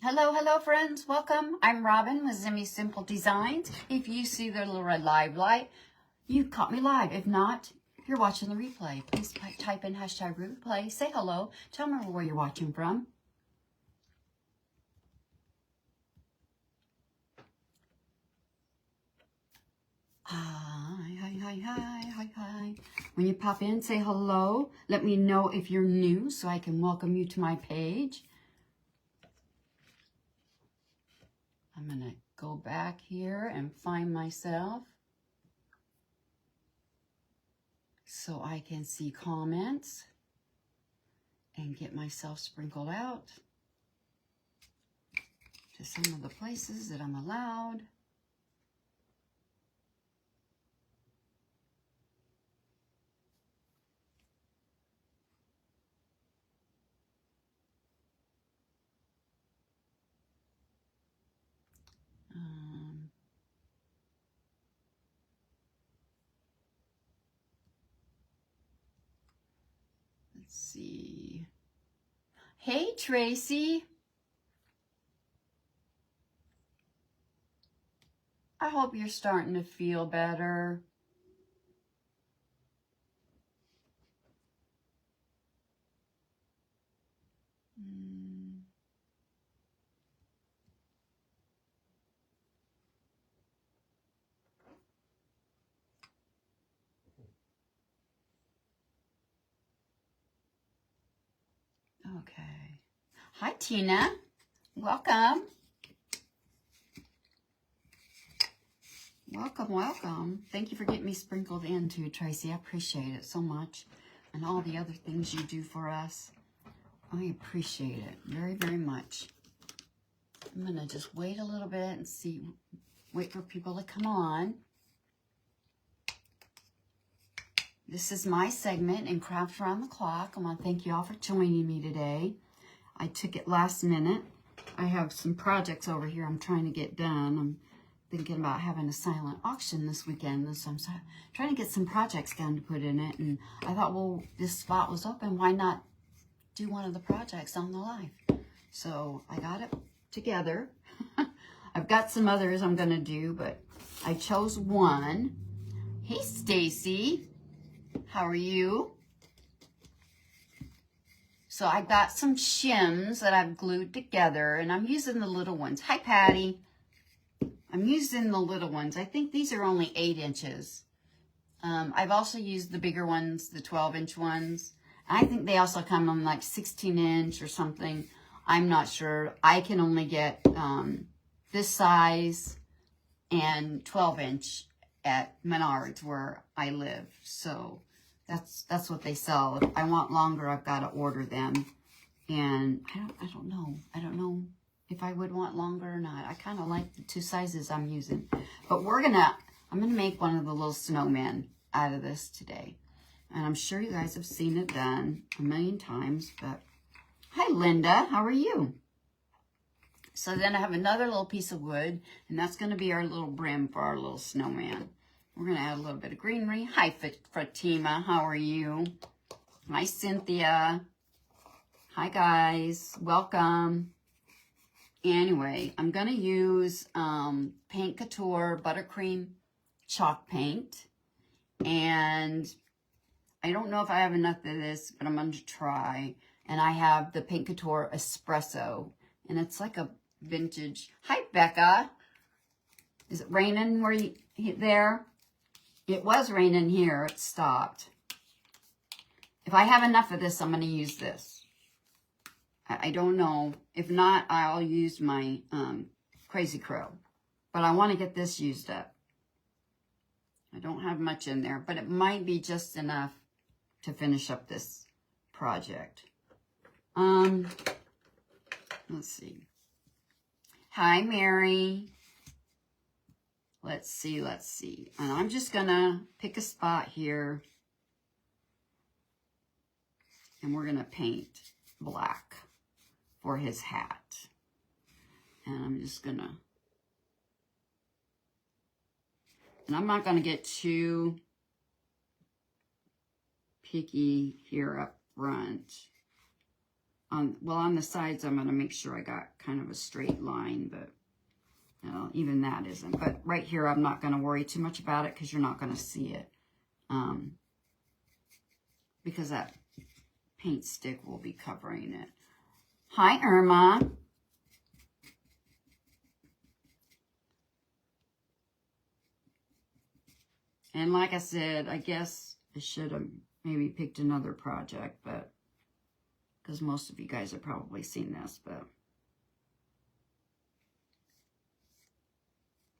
Hello, hello friends, welcome. I'm Robin with Zimmy Simple Designs. If you see the little red live light, you caught me live. If not, you're watching the replay. Please type in hashtag replay, say hello, tell me where you're watching from. Hi. When you pop in, say hello. Let me know if you're new so I can welcome you to my page. I'm going to go back here and find myself so I can see comments and get myself sprinkled out to some of the places that I'm allowed. Let's see. Hey, Tracy. I hope you're starting to feel better. Okay. Hi, Tina. Welcome. Welcome. Thank you for getting me sprinkled in too, Tracy. I appreciate it so much. And all the other things you do for us. I appreciate it very, very much. I'm going to just wait a little bit and see, wait for people to come on. This is my segment in Craft Around the Clock. I want to thank you all for joining me today. I took it last minute. I have some projects over here I'm trying to get done. I'm thinking about having a silent auction this weekend, so I'm trying to get some projects done to put in it. And I thought, well, this spot was open. Why not do one of the projects on the live? So I got it together. I've got some others I'm going to do, but I chose one. Hey, Stacy. How are you? So I got some shims that I've glued together, and I'm using the little ones. Hi, Patty. I'm using the little ones. I think these are only 8 inches. I've also used the bigger ones, the 12-inch ones. I think they also come on like 16-inch or something. I'm not sure. I can only get this size and 12-inch at Menards where I live. So that's what they sell. If I want longer, I've got to order them. And I don't know. I don't know if I would want longer or not. I kind of like the 2 sizes I'm using. But I'm gonna make one of the little snowmen out of this today. And I'm sure you guys have seen it done a million times. But hi, Linda. How are you? So then I have another little piece of wood, and that's going to be our little brim for our little snowman. We're going to add a little bit of greenery. Hi, Fatima. How are you? Hi, Cynthia. Hi, guys. Welcome. Anyway, I'm going to use Paint Couture Buttercream Chalk Paint. And I don't know if I have enough of this, but I'm going to try. And I have the Paint Couture Espresso. And it's like a vintage. Hi, Becca. Is it raining where you there? It was raining here. It stopped. If I have enough of this, I'm going to use this. I don't know. If not, I'll use my Crazy Crow. But I want to get this used up. I don't have much in there, but it might be just enough to finish up this project. Let's see. Hi, Mary. Let's see. And I'm just going to pick a spot here. And we're going to paint black for his hat. And I'm just going to... And I'm not going to get too picky here up front. on the sides, I'm going to make sure I got kind of a straight line, but even that isn't. But right here, I'm not going to worry too much about it because you're not going to see it. Because that paint stick will be covering it. Hi, Irma. And like I said, I guess I should have maybe picked another project, but because most of you guys have probably seen this, but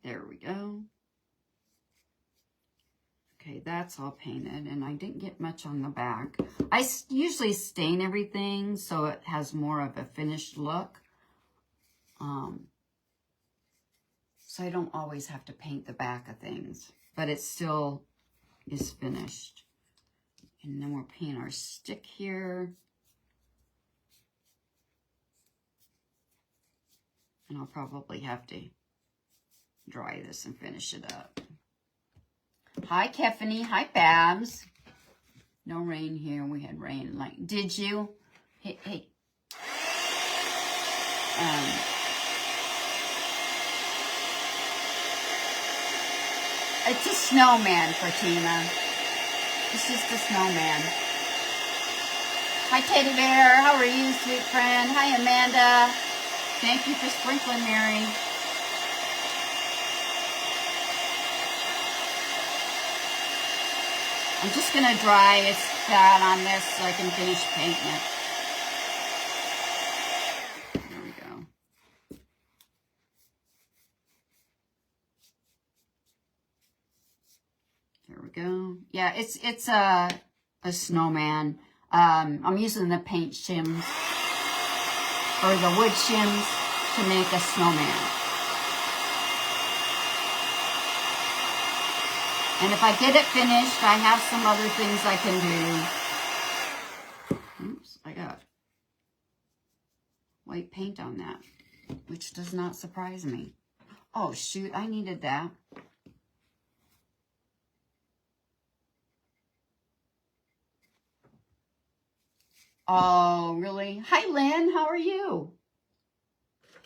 there we go. Okay, that's all painted, and I didn't get much on the back. I usually stain everything so it has more of a finished look. So I don't always have to paint the back of things, but it still is finished. And then we'll paint our stick here. And I'll probably have to dry this and finish it up. Hi, Kefany. Hi, Babs. No rain here. We had rain. Like, did you? Hey. It's a snowman, Fatima. It's just a snowman. Hi, Teddy Bear. How are you, sweet friend? Hi, Amanda. Thank you for sprinkling, Mary. I'm just going to dry it flat on this so I can finish painting it. There we go. There we go. Yeah, it's a snowman. I'm using the paint shims or the wood shims to make a snowman. And if I get it finished, I have some other things I can do. Oops, I got white paint on that, which does not surprise me. Oh, shoot, I needed that. Oh, really? Hi, Lynn. How are you?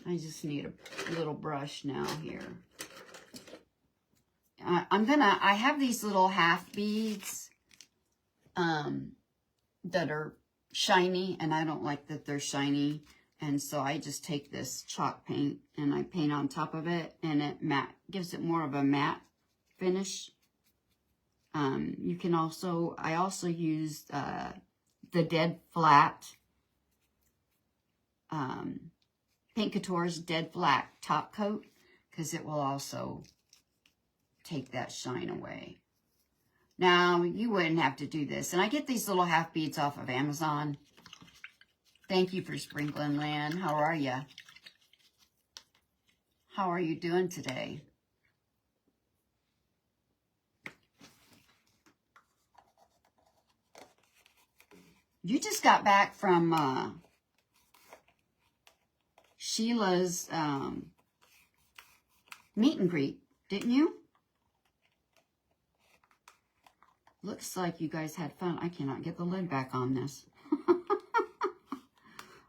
I just need a little brush now here. I have these little half beads that are shiny, and I don't like that they're shiny. And so I just take this chalk paint and I paint on top of it, and it gives it more of a matte finish. You can also, I also use the Dead Flat, Paint Couture's Dead Flat top coat, because it will also take that shine away. Now, you wouldn't have to do this. And I get these little half beads off of Amazon. Thank you for sprinkling, Lan. How are you? How are you doing today? You just got back from Sheila's meet and greet, didn't you? Looks like you guys had fun. I cannot get the lid back on this.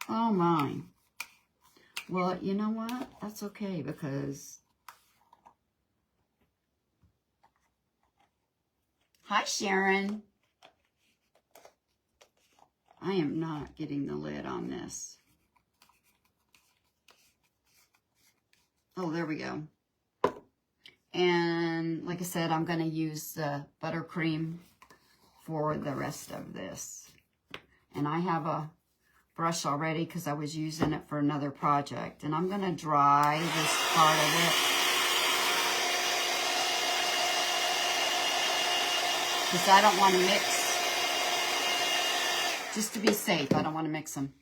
Oh, my. Well, you know what? That's okay, because... Hi, Sharon. I am not getting the lid on this. Oh, there we go. And like I said, I'm going to use the buttercream for the rest of this. And I have a brush already because I was using it for another project. And I'm going to dry this part of it. Because I don't want to mix. Just to be safe, I don't want to mix them.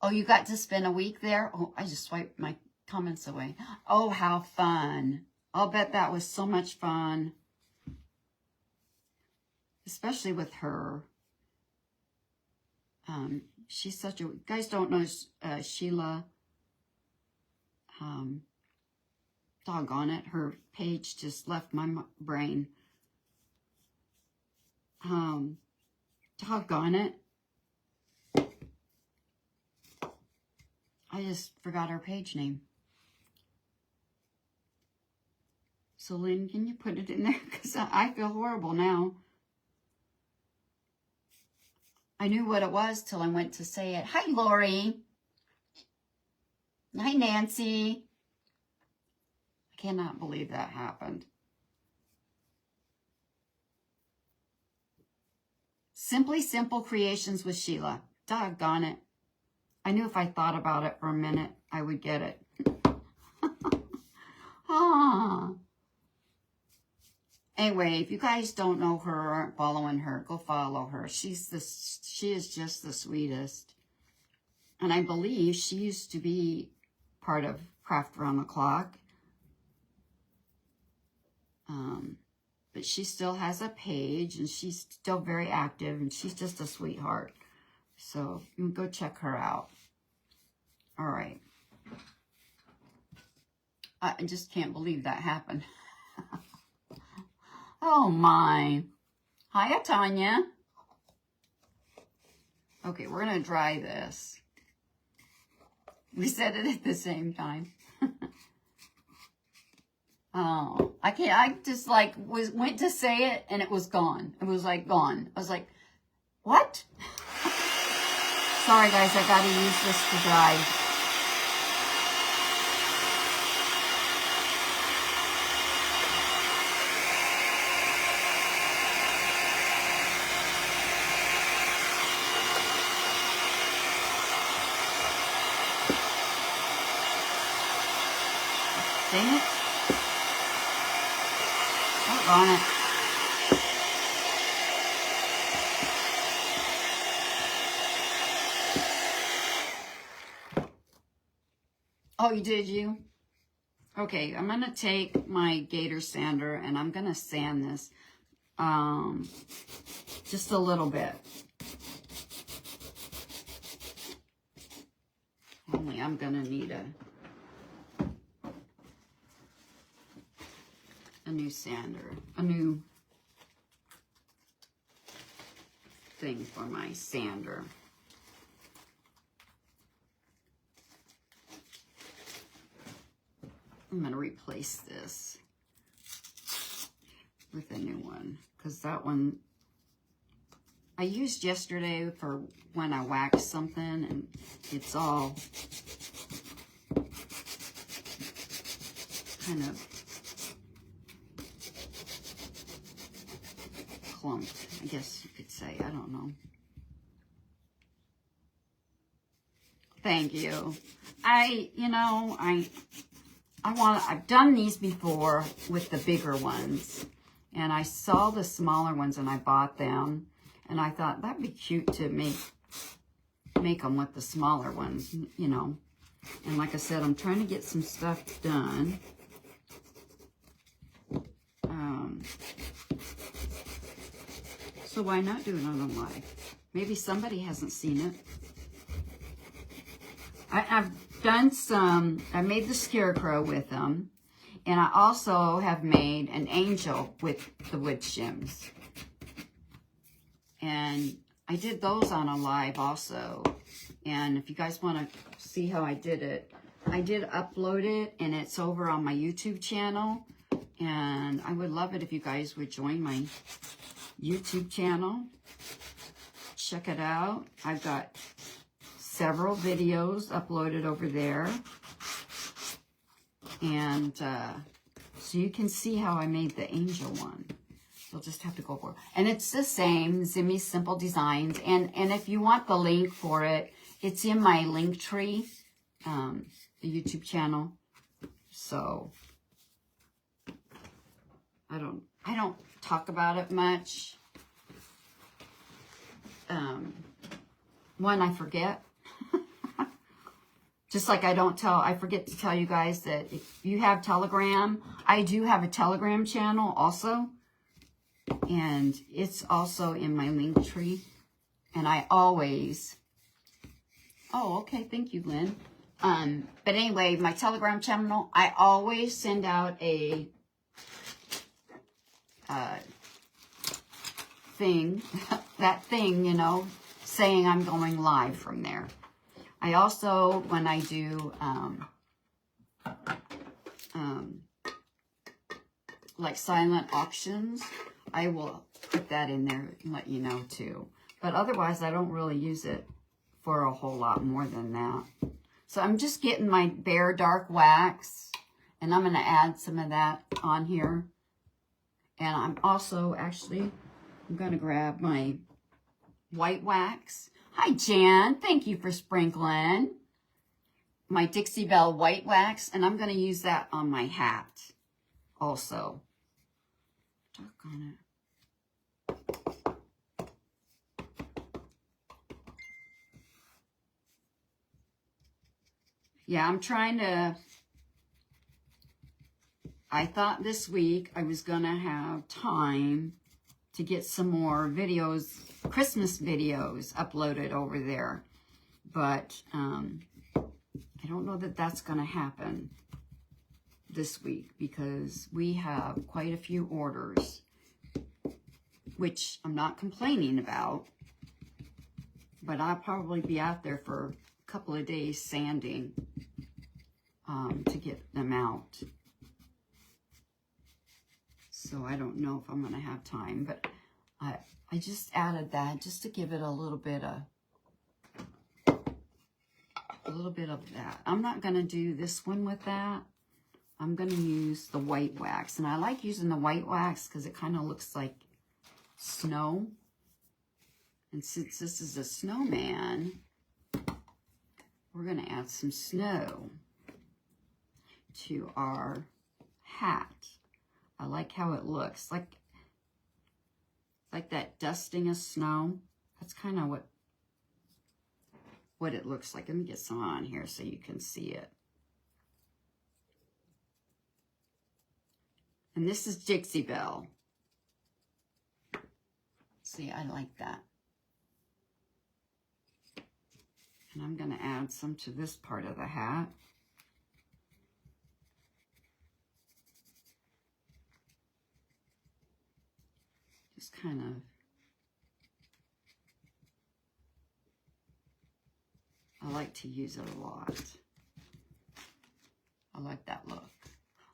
Oh, you got to spend a week there? Oh, I just swiped my comments away. Oh, how fun. I'll bet that was so much fun. Especially with her. She's such a... You guys don't know Sheila. Doggone it. Her page just left my brain. Doggone it. I just forgot our page name. So, Lynn, can you put it in there? Because I feel horrible now. I knew what it was till I went to say it. Hi, Lori. Hi, Nancy. I cannot believe that happened. Simply Simple Creations with Sheila. Doggone it. I knew if I thought about it for a minute, I would get it. Ah. Anyway, if you guys don't know her or aren't following her, go follow her. She is just the sweetest. And I believe she used to be part of Craft Around the Clock. But she still has a page, and she's still very active, and she's just a sweetheart. So you can go check her out. All right. I just can't believe that happened. Oh, my. Hiya, Tanya. Okay, we're going to dry this. We said it at the same time. Oh, I can't. I just like went to say it and it was gone. It was like gone. I was like, what? Sorry, guys. I got to use this to dry. Dang it. On it. Oh, you did you? Okay, I'm going to take my gator sander and I'm going to sand this just a little bit. Only I'm going to need a new sander, a new thing for my sander. I'm going to replace this with a new one because that one I used yesterday for when I waxed something and it's all kind of clumped, I guess you could say. I don't know. Thank you. I've done these before with the bigger ones, and I saw the smaller ones and I bought them, and I thought that'd be cute to make them with the smaller ones, you know. And like I said, I'm trying to get some stuff done. So why not do it on a live? Maybe somebody hasn't seen it. I've done some, I made the scarecrow with them. And I also have made an angel with the wood shims. And I did those on a live also. And if you guys want to see how I did it, I did upload it and it's over on my YouTube channel. And I would love it if you guys would join my YouTube channel. Check it out. I've got several videos uploaded over there. And so you can see how I made the angel one. You'll just have to go for it. And it's the same, Zimmy Simple Designs. And if you want the link for it, it's in my link tree, the YouTube channel. So I don't talk about it much. One, I forget. Just like I forget to tell you guys that if you have Telegram, I do have a Telegram channel also. And it's also in my link tree. And I always, oh, okay, thank you, Lynn. But anyway, my Telegram channel, I always send out a thing, you know, saying I'm going live from there. I also, when I do like silent auctions, I will put that in there and let you know too. But otherwise, I don't really use it for a whole lot more than that. So I'm just getting my bare dark wax, and I'm going to add some of that on here. And I'm also actually, I'm going to grab my white wax. Hi, Jan. Thank you for sprinkling. My Dixie Belle white wax, and I'm going to use that on my hat also. Doggone it. Yeah, I'm trying to, I thought this week I was going to have time to get some more videos, Christmas videos uploaded over there. But I don't know that that's going to happen this week because we have quite a few orders, which I'm not complaining about. But I'll probably be out there for a couple of days sanding to get them out. So I don't know if I'm going to have time, but I just added that just to give it a little bit of that. I'm not going to do this one with that. I'm going to use the white wax, and I like using the white wax because it kind of looks like snow. And since this is a snowman, we're going to add some snow to our hat. I like how it looks, like that dusting of snow. That's kind of what it looks like. Let me get some on here so you can see it. And this is Dixie Belle. See, I like that. And I'm going to add some to this part of the hat. Just kind of, I like to use it a lot. I like that look.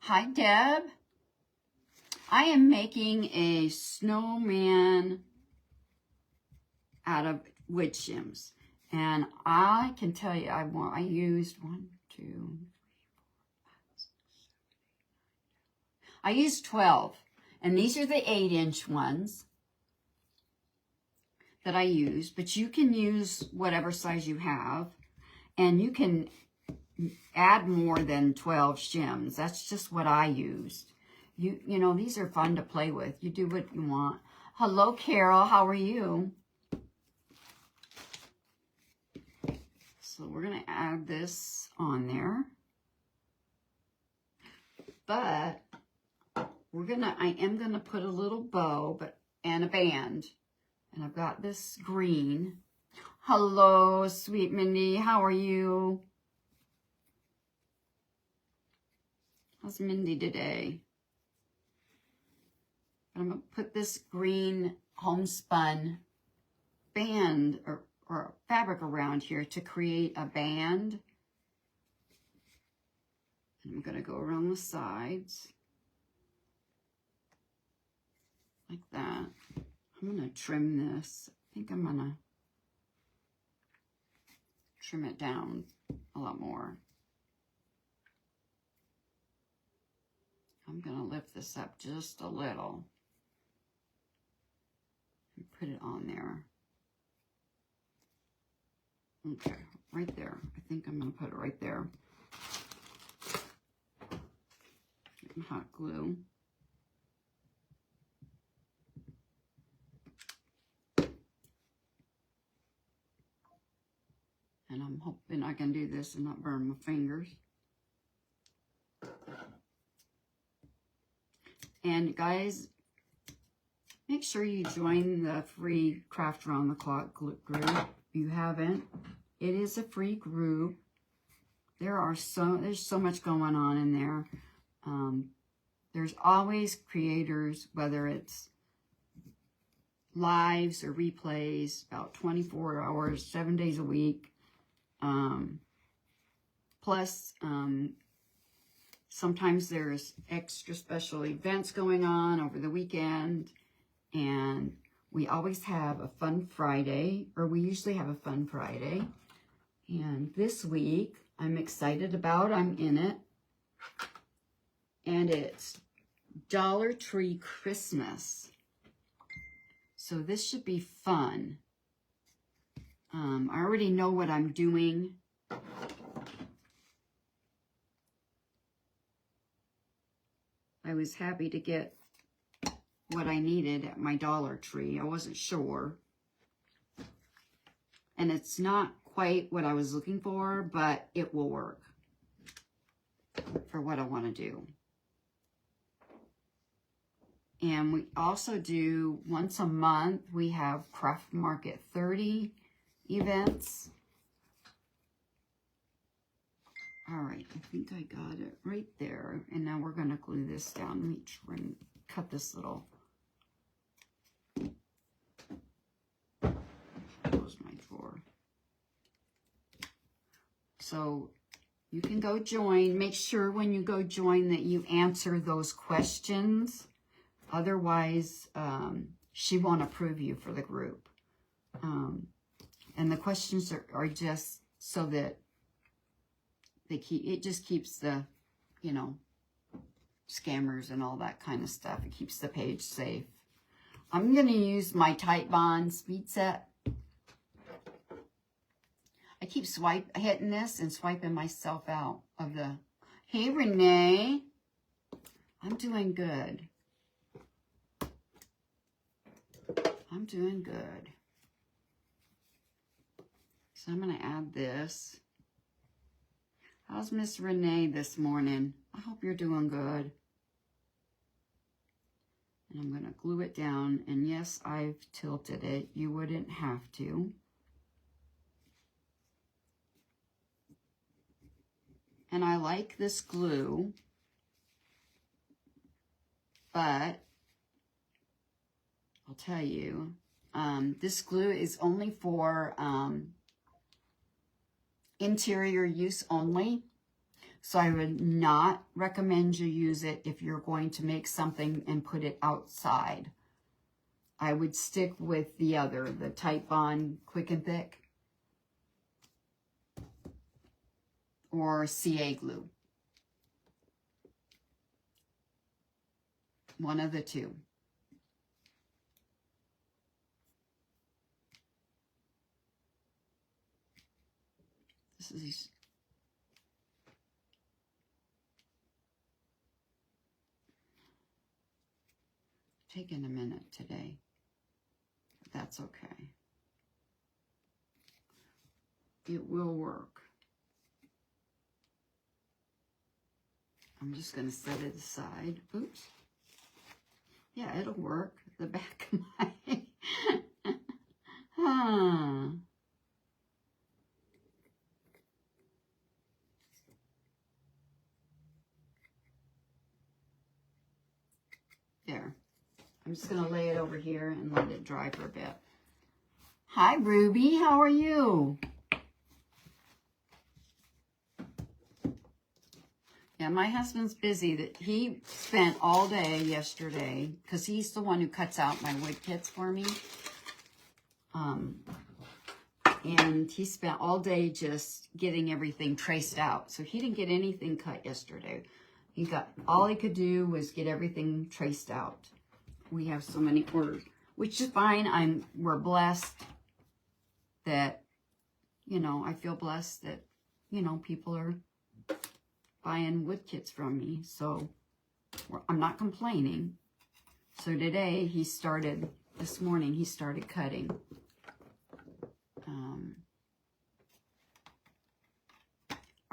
Hi, Deb. I am making a snowman out of wood shims. And I can tell you, I used 1, 2, 3, 4, 5, 6, 7, 8, 9, 10. I used 12. And these are the 8-inch ones that I use. But you can use whatever size you have. And you can add more than 12 shims. That's just what I used. You know, these are fun to play with. You do what you want. Hello, Carol. How are you? So we're going to add this on there. But I am going to put a little bow and a band. And I've got this green. Hello, sweet Mindy. How are you? How's Mindy today? I'm going to put this green homespun band or fabric around here to create a band. And I'm going to go around the sides like that. I'm going to trim this. I think I'm going to trim it down a lot more. I'm going to lift this up just a little and put it on there. Okay, right there. I think I'm going to put it right there. Get some hot glue. And I'm hoping I can do this and not burn my fingers. And guys, make sure you join the free Craft Around the Clock group. If you haven't, it is a free group. There's so much going on in there. There's always creators, whether it's lives or replays about 24 hours, 7 days a week. Plus, sometimes there's extra special events going on over the weekend. And we always have a fun Friday, or we usually have a fun Friday. And this week, I'm excited about, I'm in it. And it's Dollar Tree Christmas. So this should be fun. I already know what I'm doing. I was happy to get what I needed at my Dollar Tree. I wasn't sure. And it's not quite what I was looking for, but it will work for what I want to do. And we also do, once a month, we have Craft Market 30 events. All right, I think I got it right there. And now we're going to glue this down. Let me try and cut this little. Close my drawer. So you can go join. Make sure when you go join that you answer those questions. Otherwise, she won't approve you for the group. And the questions are just so that it just keeps the, you know, scammers and all that kind of stuff. It keeps the page safe. I'm going to use my Tight Bond speed set. I keep hitting this and swiping myself out of the... Hey, Renee. I'm doing good. I'm doing good. So I'm going to add this. How's Miss Renee this morning? I hope you're doing good. And I'm going to glue it down. And yes, I've tilted it. You wouldn't have to. And I like this glue. But I'll tell you, this glue is only for interior use only. So I would not recommend you use it if you're going to make something and put it outside. I would stick with the other, the Tight Bond Quick and Thick. Or CA glue. One of the two. This is taking a minute today. But that's okay. It will work. I'm just going to set it aside. Oops. Yeah, it'll work. The back of my... huh. There. I'm just going to lay it over here and let it dry for a bit. Hi, Ruby. How are you? Yeah, my husband's busy. That he spent all day yesterday because he's the one who cuts out my wood kits for me. And he spent all day just getting everything traced out. So he didn't get anything cut yesterday. All he could do was get everything traced out. We have so many orders, which is fine. We're blessed that, you know, I feel blessed that, you know, people are buying wood kits from me. So I'm not complaining. So today this morning he started cutting.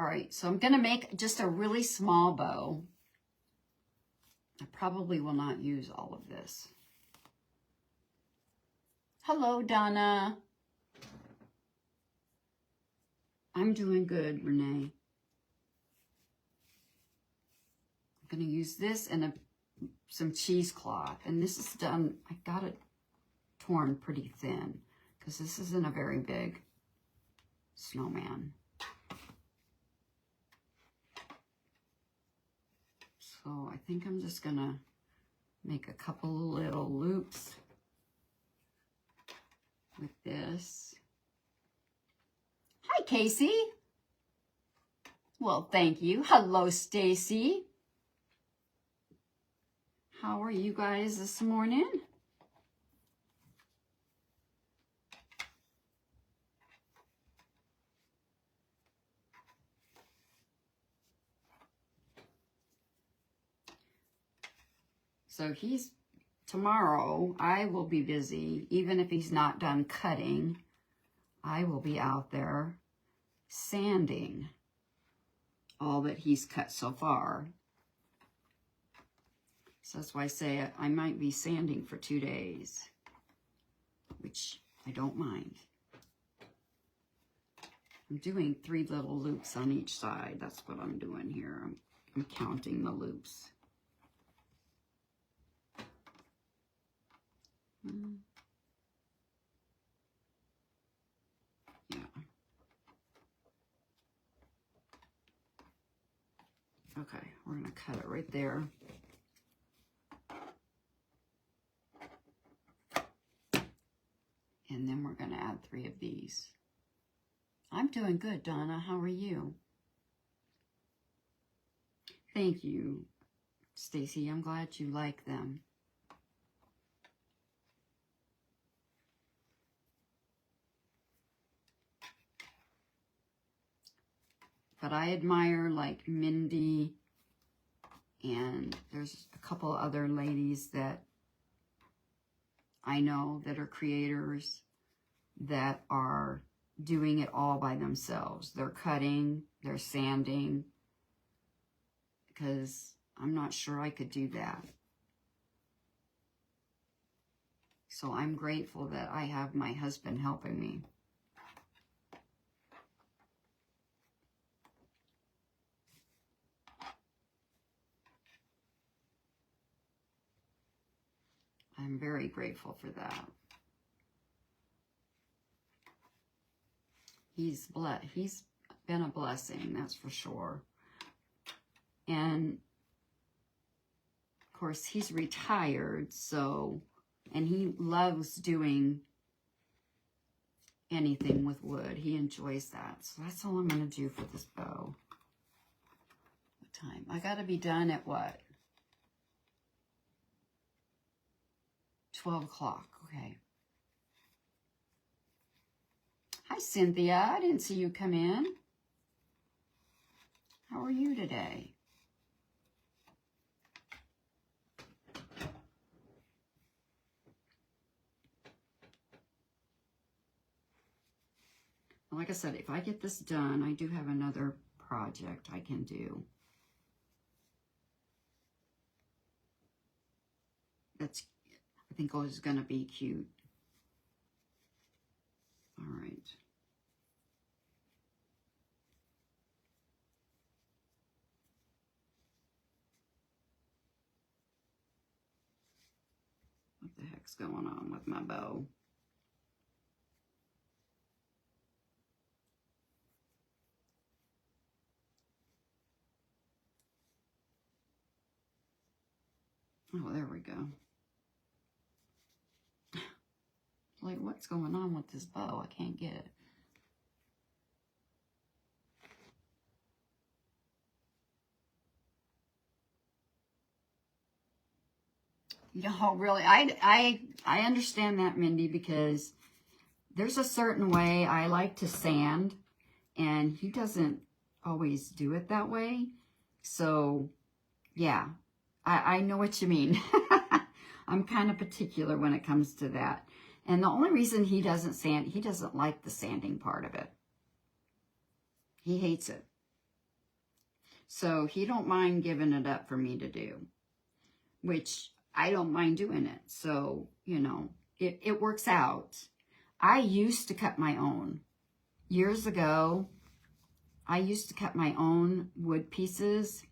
All right, so I'm going to make just a really small bow. I probably will not use all of this. Hello, Donna. I'm doing good, Renee. I'm going to use this and some cheesecloth. And this is done, I got it torn pretty thin because this isn't a very big snowman. So I think I'm just gonna make a couple little loops with this. Hi, Casey. Well, thank you. Hello, Stacy. How are you guys this morning? So tomorrow I will be busy. Even if he's not done cutting, I will be out there sanding all that he's cut so far. So that's why I say I might be sanding for 2 days, which I don't mind. I'm doing 3 little loops on each side. That's what I'm doing here. I'm counting the loops. Yeah. Okay, we're going to cut it right there. And then we're going to add 3 of these. I'm doing good, Donna. How are you? Thank you, Stacy. I'm glad you like them. But I admire like Mindy, and there's a couple other ladies that I know that are creators that are doing it all by themselves. They're cutting, they're sanding, because I'm not sure I could do that. So I'm grateful that I have my husband helping me. I'm very grateful for that. He's been a blessing, that's for sure. And of course, he's retired, so, and he loves doing anything with wood. He enjoys that. So that's all I'm going to do for this bow. What time? I got to be done at what? 12 o'clock. Okay. Hi, Cynthia. I didn't see you come in. How are you today? Like I said, if I get this done, I do have another project I can do. That's, I think, is going to be cute. All right. What the heck's going on with my bow? Oh, there we go. Like, what's going on with this bow? I can't get it. No, really, I understand that, Mindy, because there's a certain way I like to sand, and he doesn't always do it that way. So, yeah, I know what you mean. I'm kind of particular when it comes to that. And the only reason he doesn't sand, he doesn't like the sanding part of it. He hates it. So he don't mind giving it up for me to do, which I don't mind doing it. So, you know, it works out. I used to cut my own. Years ago, I used to cut my own wood pieces,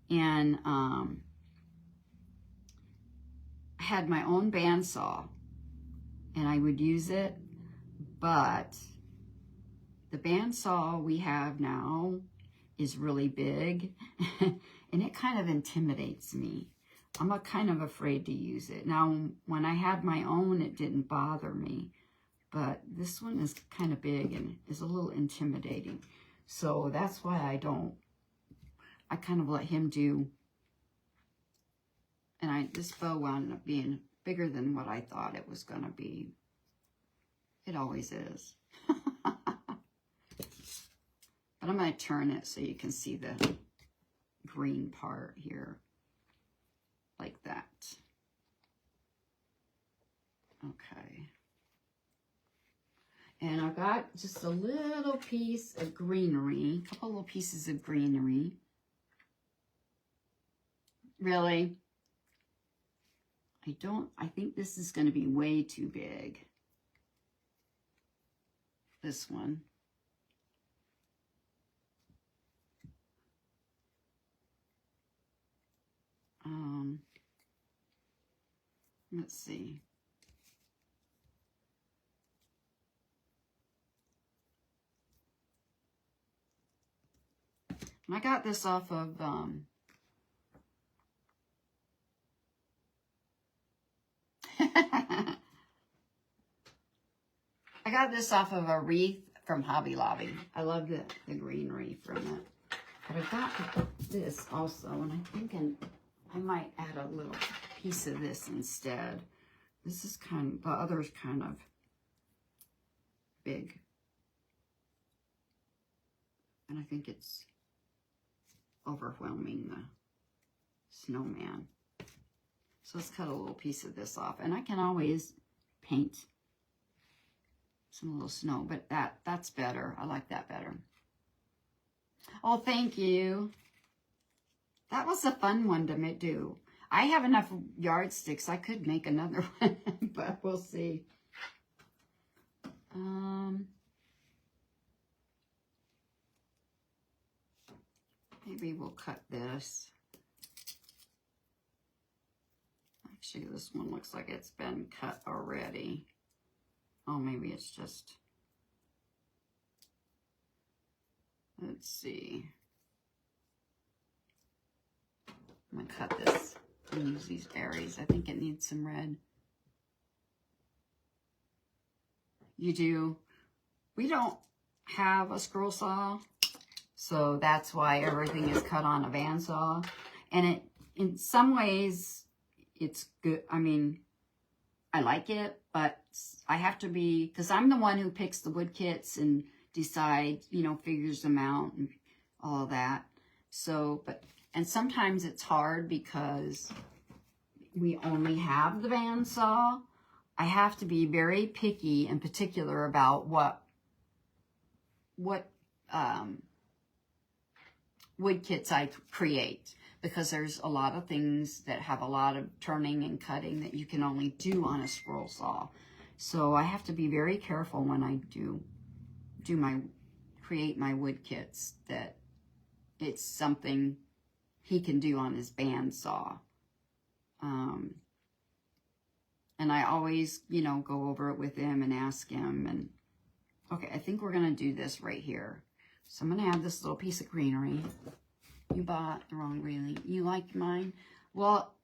and I had my own bandsaw. and I would use it, but the bandsaw we have now is really big and it kind of intimidates me. I'm kind of afraid to use it. Now, when I had my own, it didn't bother me, but this one is kind of big and is a little intimidating. So that's why I kind of let him do. And this bow wound up being bigger than what I thought it was going to be. It always is. But I'm going to turn it so you can see the green part here. Like that. Okay. And I've got just a little piece of greenery. A couple little pieces of greenery. Really? I think this is going to be way too big. This one. Let's see. I got this off of, I got this off of a wreath from Hobby Lobby. I love the greenery from it. But I got this also, and I'm thinking I might add a little piece of this instead. This is the other's kind of big. And I think it's overwhelming the snowman. So let's cut a little piece of this off. And I can always paint some little snow, but that's better. I like that better. Oh, thank you. That was a fun one to do. I have enough yardsticks. I could make another one, but we'll see. Maybe we'll cut this. Actually, this one looks like it's been cut already. Oh, maybe it's just... Let's see. I'm going to cut this and use these berries. I think it needs some red. You do. We don't have a scroll saw, so that's why everything is cut on a bandsaw. And in some ways, it's good. I mean, I like it, but I have to be, because I'm the one who picks the wood kits and decides, figures them out and all that. So, and sometimes it's hard because we only have the bandsaw. I have to be very picky and particular about what wood kits I create, because there's a lot of things that have a lot of turning and cutting that you can only do on a scroll saw. So I have to be very careful when I create my wood kits that it's something he can do on his bandsaw. And I always, go over it with him and ask him. And okay, I think we're going to do this right here. So I'm going to add this little piece of greenery. You bought the wrong greenery. You like mine? Well,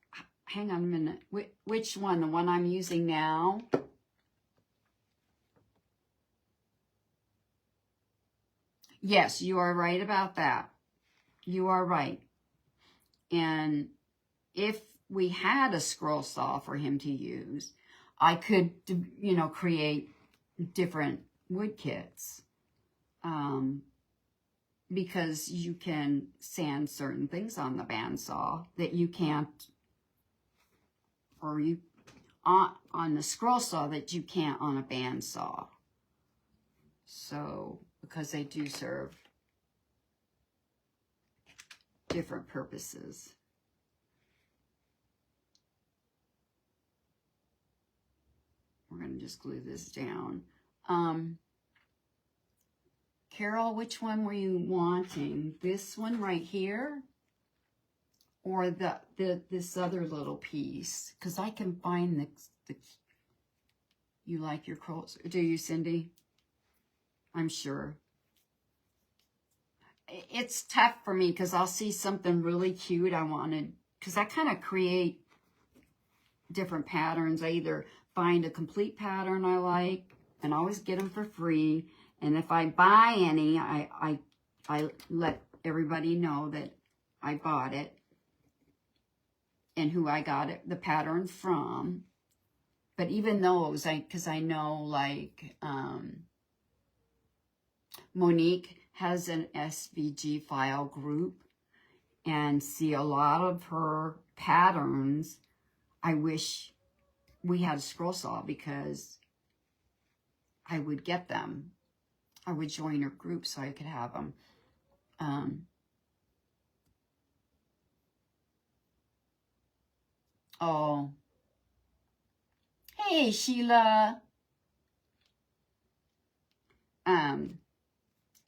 hang on a minute. Which one? The one I'm using now? Yes, you are right about that. You are right. And if we had a scroll saw for him to use, I could, create different wood kits. Because you can sand certain things on the bandsaw that you can't, or on the scroll saw that you can't on a bandsaw. So, because they do serve different purposes. We're going to just glue this down. Carol, which one were you wanting? This one right here? Or this other little piece? Because I can find You like your quilts? Do you, Cindy? I'm sure. It's tough for me because I'll see something really cute I wanted, because I kind of create different patterns. I either find a complete pattern I like and always get them for free, and if I buy any, I let everybody know that I bought it and who I got it, the pattern from. But even those, because I know, like, Monique has an SVG file group, and see a lot of her patterns. I wish we had a scroll saw, because I would get them. I would join her group so I could have them. Oh, hey Sheila.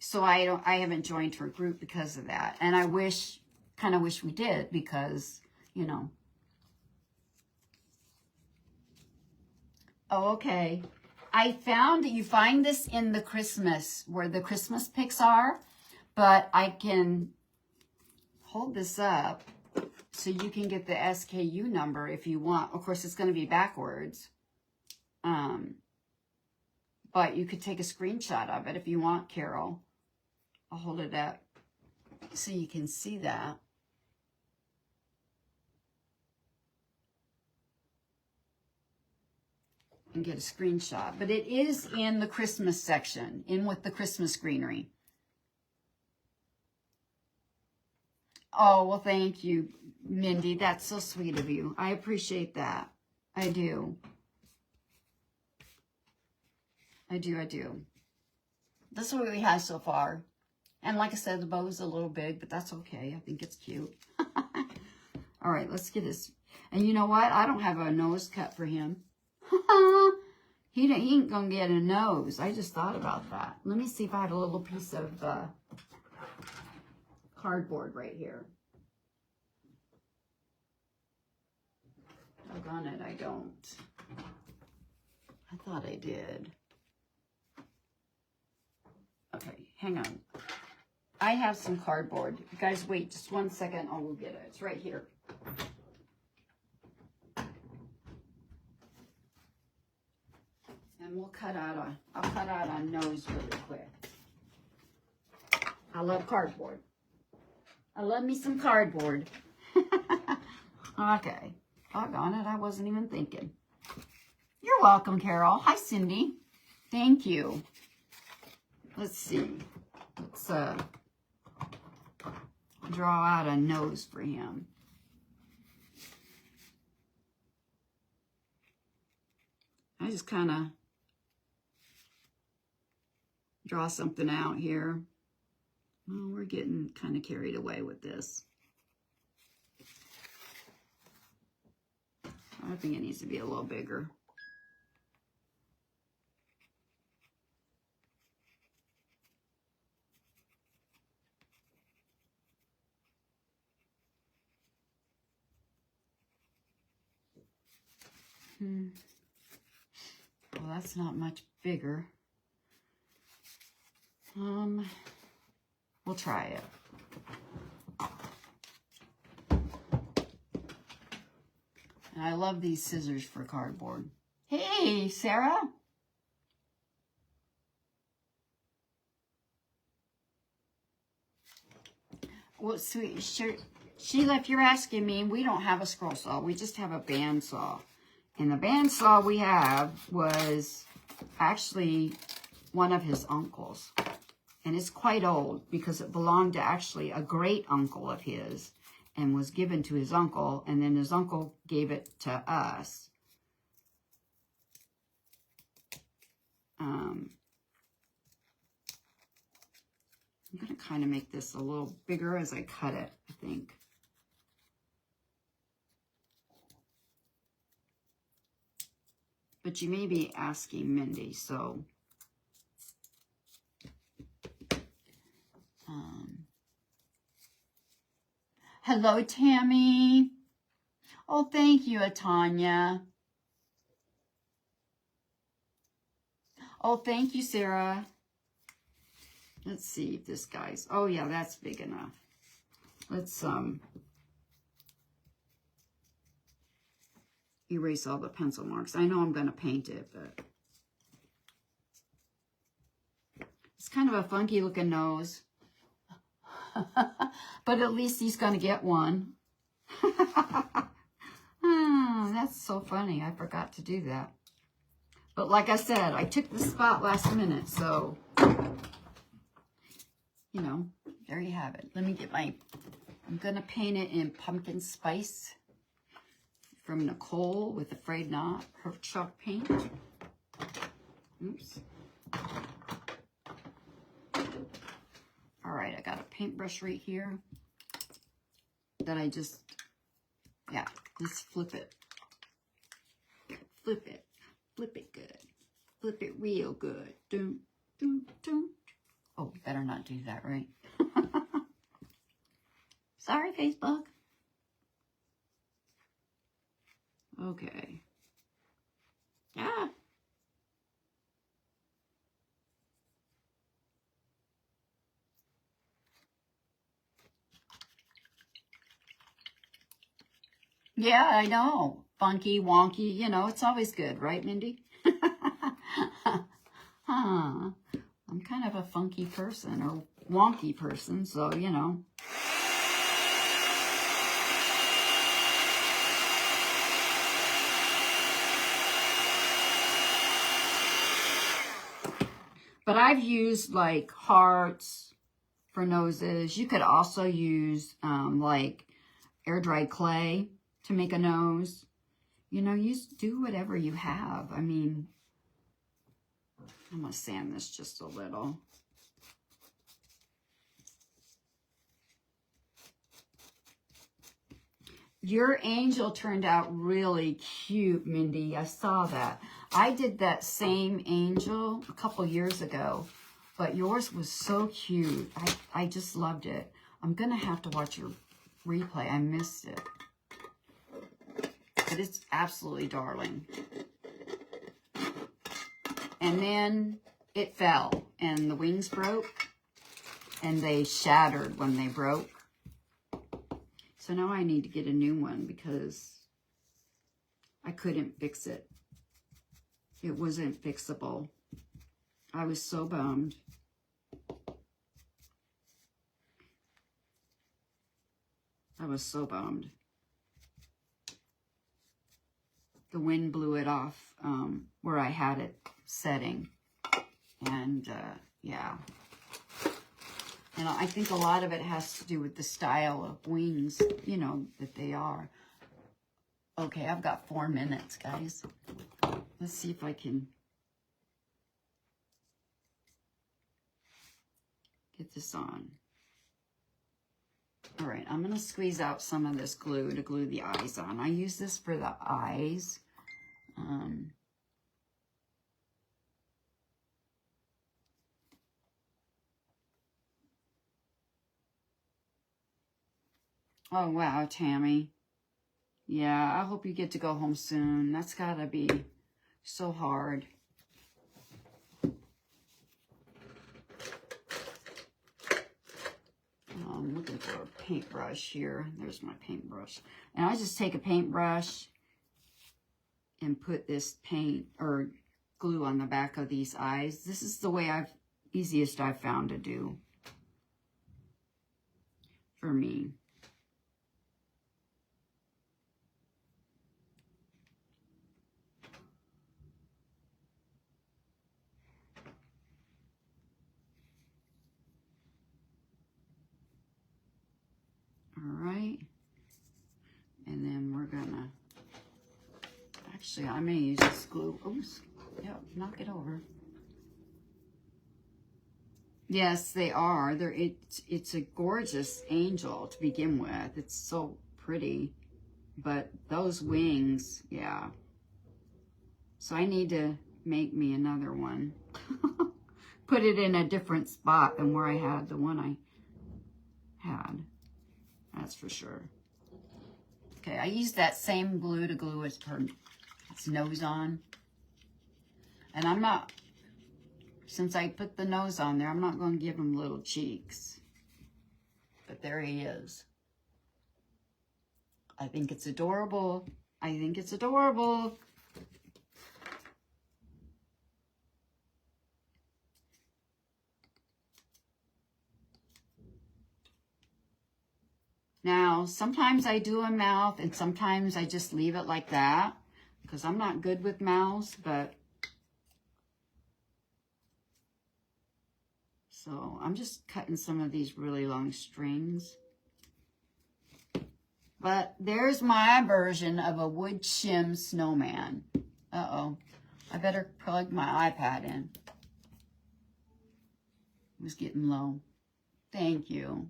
So I haven't joined her group because of that, and I kind of wish we did, because, you know. Oh, okay. I found that you find this in the Christmas, where the Christmas picks are, but I can hold this up so you can get the SKU number if you want. Of course, it's going to be backwards. But you could take a screenshot of it if you want, Carol. I'll hold it up so you can see that. And get a screenshot. But it is in the Christmas section, in with the Christmas greenery. Oh, well, thank you, Mindy. That's so sweet of you. I appreciate that. I do. I do. This is what we have so far. And like I said, the bow is a little big, but that's okay. I think it's cute. All right, let's get this. And you know what? I don't have a nose cut for him. He ain't going to get a nose. I just thought about that. Let me see if I have a little piece of cardboard right here. Doggone it, I don't. I thought I did. Okay, hang on. I have some cardboard. You guys, wait just 1 second. I'll go get it. It's right here. And I'll cut out a nose really quick. I love cardboard. I love me some cardboard. Okay. Doggone it, I wasn't even thinking. You're welcome, Carol. Hi, Cindy. Thank you. Let's see. Let's draw out a nose for him. I just kind of draw something out here. Oh, we're getting kind of carried away with this. I think it needs to be a little bigger. Well, that's not much bigger. We'll try it. And I love these scissors for cardboard. Hey, Sarah. Well, sweet, sure. Sheila, if you're asking me, we don't have a scroll saw. We just have a band saw. And the band saw we have was actually one of his uncles. And it's quite old because it belonged to actually a great uncle of his and was given to his uncle. And then his uncle gave it to us. I'm going to kind of make this a little bigger as I cut it, I think. But you may be asking Mindy, so... hello, Tammy. Oh, thank you, Atanya. Oh, thank you, Sarah. Let's see if this guy's, oh yeah, that's big enough. Let's erase all the pencil marks. I know I'm going to paint it, but it's kind of a funky looking nose. But at least he's going to get one. That's so funny. I forgot to do that. But like I said, I took the spot last minute, so, you know, there you have it. Let me get my, I'm going to paint it in pumpkin spice from Nicole with Afraid Not, her chalk paint. Oops. All right, I got a paintbrush right here that I just, yeah, let's flip it. Flip it. Flip it good. Flip it real good. Doom, doom, doom. Oh, better not do that, right? Sorry, Facebook. Okay. Ah. Yeah, I know. Funky, wonky, you know, it's always good, right, Mindy? Huh. I'm kind of a funky person, or wonky person, so, you know. But I've used, like, hearts for noses. You could also use, like, air-dried clay to make a nose. You know, you do whatever you have. I mean, I'm going to sand this just a little. Your angel turned out really cute, Mindy. I saw that. I did that same angel a couple years ago, but yours was so cute. I just loved it. I'm going to have to watch your replay. I missed it. But it's absolutely darling. And then it fell, and the wings broke, and they shattered when they broke. So now I need to get a new one because I couldn't fix it. It wasn't fixable. I was so bummed. I was so bummed. The wind blew it off where I had it setting. And yeah. And I think a lot of it has to do with the style of wings, you know, that they are. Okay, I've got 4 minutes, guys. Let's see if I can get this on. All right, I'm going to squeeze out some of this glue to glue the eyes on. I use this for the eyes. Oh, wow, Tammy. Yeah, I hope you get to go home soon. That's got to be so hard. I'm looking for a paintbrush here. There's my paintbrush. And I just take a paintbrush and put this paint or glue on the back of these eyes. This is the way easiest I've found to do for me. All right. And then we're gonna, actually, I may use this glue. Oops. Yep, knock it over. Yes, they are. It's a gorgeous angel to begin with. It's so pretty. But those wings, yeah. So I need to make me another one. Put it in a different spot than where I had the one I had. That's for sure. Okay, I used that same glue to glue its nose on. And I'm not since I put the nose on there, I'm not going to give him little cheeks. But there he is. I think it's adorable. I think it's adorable. Now, sometimes I do a mouth and sometimes I just leave it like that because I'm not good with mouths, but so I'm just cutting some of these really long strings. But there's my version of a wood shim snowman. Uh-oh. I better plug my iPad in. It was getting low. Thank you.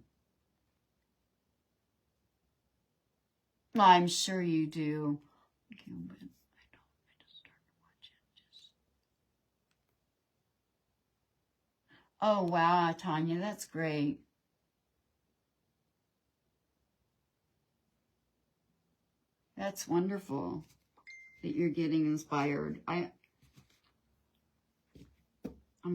I'm sure you do. Okay, but I just started watching. Oh, wow, Tanya, that's great. That's wonderful that you're getting inspired. I'm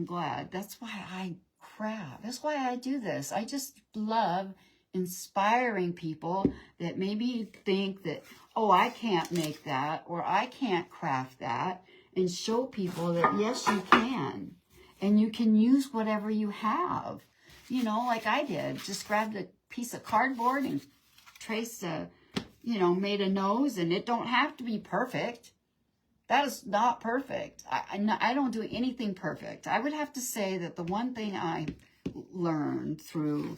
glad. That's why I craft. That's why I do this. I just love inspiring people that maybe think that, oh, I can't make that or I can't craft that, and show people that, yes, you can. And you can use whatever you have. You know, like I did. Just grabbed a piece of cardboard and traced a, you know, made a nose, and it don't have to be perfect. That is not perfect. I don't do anything perfect. I would have to say that the one thing I learned through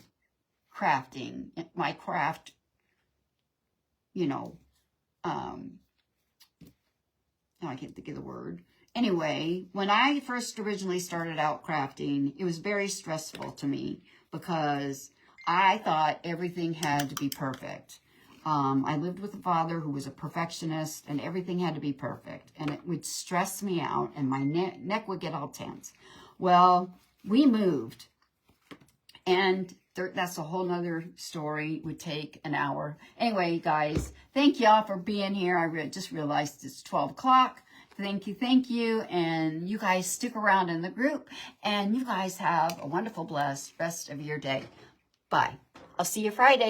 crafting, my craft, you know, now I can't think of the word. Anyway, when I first originally started out crafting, it was very stressful to me because I thought everything had to be perfect. I lived with a father who was a perfectionist, and everything had to be perfect. And it would stress me out, and my neck would get all tense. Well, we moved. And that's a whole nother story. It would take an hour. Anyway, guys, thank y'all for being here. I just realized it's 12 o'clock. Thank you. And you guys stick around in the group. And you guys have a wonderful, blessed rest of your day. Bye. I'll see you Friday.